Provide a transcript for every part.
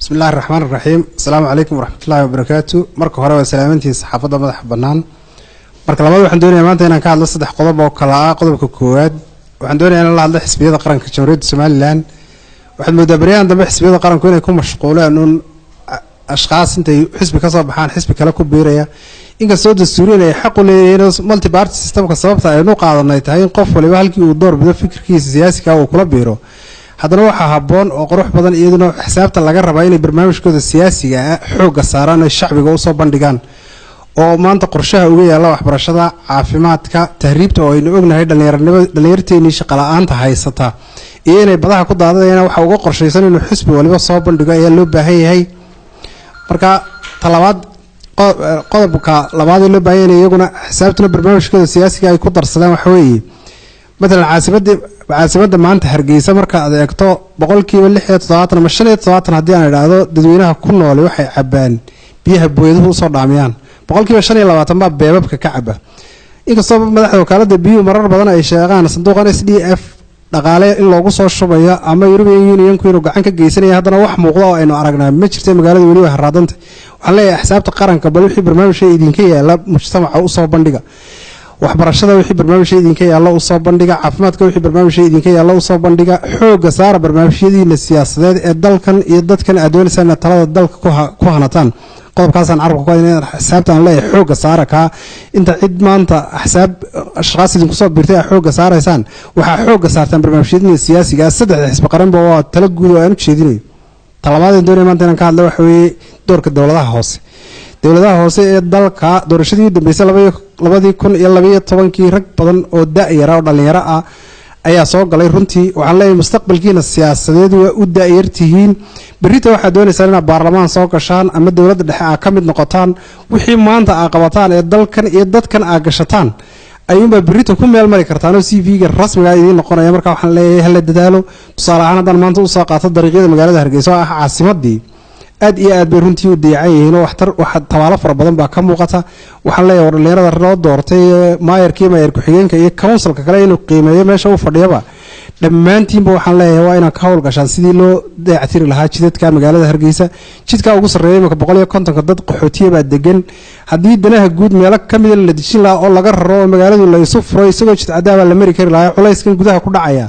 بسم الله الرحمن الرحيم. السلام عليكم ورحمة الله وبركاته. مركو هره وسلامتي صحافة مدح بنان. مركو لبعض waxaan doonayaa maanta inaan ka hadlo saddex qodob oo kala ah. Qodobka koowaad waxaan doonayaa in la hadlo xisbiyada qaranka Jamhuuriyadda Soomaaliland. waxaan moodaa bariyaan dambe xisbiyada qaranku inay ku mashquulaan ashqaas intay xisbi ka soo baxaan xisbi kale ku biiraya inkastoo dastuuriyan ay xaq u leeyihiin multi party systemka sababta ay u qaadanay tahay in qof waliba halkii uu door bido fikirkiisa siyaasiga uu kula biiro haddana waxaa habboon oo qurux badan iyaduna xisaabta laga rabaa inay barnaamijkooda siyaasiga ah xoogga saaraan ay shacbiga u soo bandhigaan oo maanta qorshaha uga yaala waxbarashada caafimaadka tahriibta oo aynu ognahay dhalinyarteennii shaqo la'aanta haysata iyo inay badaha ku daadadayna waxa uga qorshaysan inuu xisbi waliba soo bandhigo ayaa loo baahan yahay. marka talabaad qodobka labaad ee loo baahan yahay iyaguna xisaabtuna barnaamijkooda siyaasiga ay ku darsadaan waxa weeye مثلا عاصمة maanta Hargeysa marka aad eegto boqolkiiba 67 ama 75 hadii aan iraahdo dadweynaha ku nool waxay cabaan biyaha booyadaha soo dhaamiyaan boqolkiiba 25 baa beebabka ka caba inkastoo madaxda wakaalada biyuhu marar badan ay sheegaan sanduuqan SDF dhaqaale in loogu soo shubayo ama European Union ku inuu gacan ka geysanaya haddana wax muuqda oo aynu aragnaa ma jirto magaalada weli waa raadanta waxaan leeyahay xisaabta qaranka bal wixii barnaamijka idinka yaala mujtamaca u soo bandhiga waxbarashada wixii barnaamijka idinka yaala u soo bandhiga caafimaadka wixii barnaamijka idinka yaala u soo bandhiga xooga saar barnaamijyadiina siyaasadeed ee dalkan iyo dadkan adoonaysan talada dalka ku hanataan qodobkaasaan carabka ku inay xisaabtan leeyahay xooga saara ka inta cid maanta xisaab ashqaas idinku soo birtay xooga saaraysaan waxa xooga saartaan barnaamijyadiina siyaasiga saddex xisbi qaranba waa tala guud oo aan jeedinayo talabaad ee doonaya maanta inaan ka hadlo waxa weeye doorka dawladaha hoose ee dalka doorashadii dambeysay 2012 rag badan oo daayara oo dhalinyaro ah ayaa soo galay runtii waxaan leeyahay mustaqbalkiina siyaasadeed waa u daayartihiin berrito waxa doonaysaa in baarlamaan soo gashaan ama dawladda dhexe ka mid noqotaan wixii maanta ay qabataan ee dalkan iyo dadkan ay gashataan ayuunba berrito ku meel mari kartaan oo CV-ga rasmiga ah idin noqonaya marka waxaan leeyahay hal dadaalo tusaale ahaan haddaan maanta u soo qaato dariiqyada magaalada Hargeysa oo ah caasimadii aad iyo aad bay runtii u deecan yihiin oo waxa tawaalo fara badan baa ka muuqata waxaan leeyahay dhalinyarada loo doortay maayar ku xigeenka iyo councilka kale inuu qiimeeyo meesha uu fadhiyaba dhammaantiinba waxaan leeyahay waa inaan ka howl gashaan sidii loo dayactiri lahaa jidadka magaalada Hargeysa jidka ugu sareeyay marka 150 dad qaxootiye baa degan haddii danaha guud meel ka mid la dejin lahaa oo laga raro magaaladu la isu furo isagoo jid cadaaba la mari kari lahaa culayskan gudaha ku dhacaya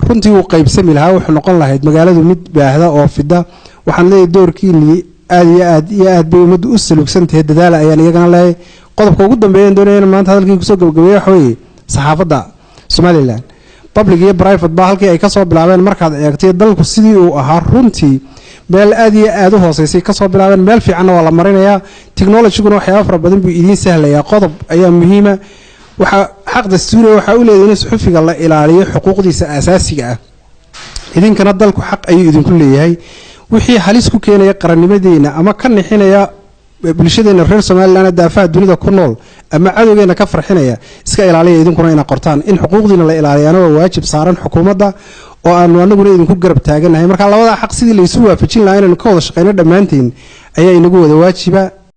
runtii uu qaybsami lahaa wuxuu noqon lahayd magaaladu mid baahda oo fida waxaan leeyahay doorkiini aad bay umadu u salugsantahay dadaal ayaan iyagana leeyahay qodobka ugu dambeeyay doonayna maanta hadalkii ku soo gabagabeeyay waxa weeye saxaafadda Soomaaliland public iyo private ba halkii ay ka soo bilaabeen markaad eegtay dalku sidii uu ahaa runtii meel aad u hooseysay ka soo bilaabeen meel fiican oo la marinayaa technology-guna waxyaabo fara badan buu idin sahlayaa qodob ayaa muhiima waxa xaq dastuuri waxa uu leeyahay in suxufiga la ilaaliyo xuquuqdiisa asaasiga ah idinkana dalku xaq ayuu idinku leeyahay wixii halis ku keenaya qarannimadeena ama ka nixinaya bulshadeena reer Soomaaliland daafaha dunida ku nool ama cadowgeena ka farxinaya iska ilaaliya idinkuna ina qortaan in xuquuqdiina la ilaaliyo waa waajib saaran xukuumadda oo aanu anaguna idinku garab taaganahay marka labada xaq sidii la isu waafajin lahaa inaan ka wada shaqeyno dhammaanteen ayaa inagu wada waajiba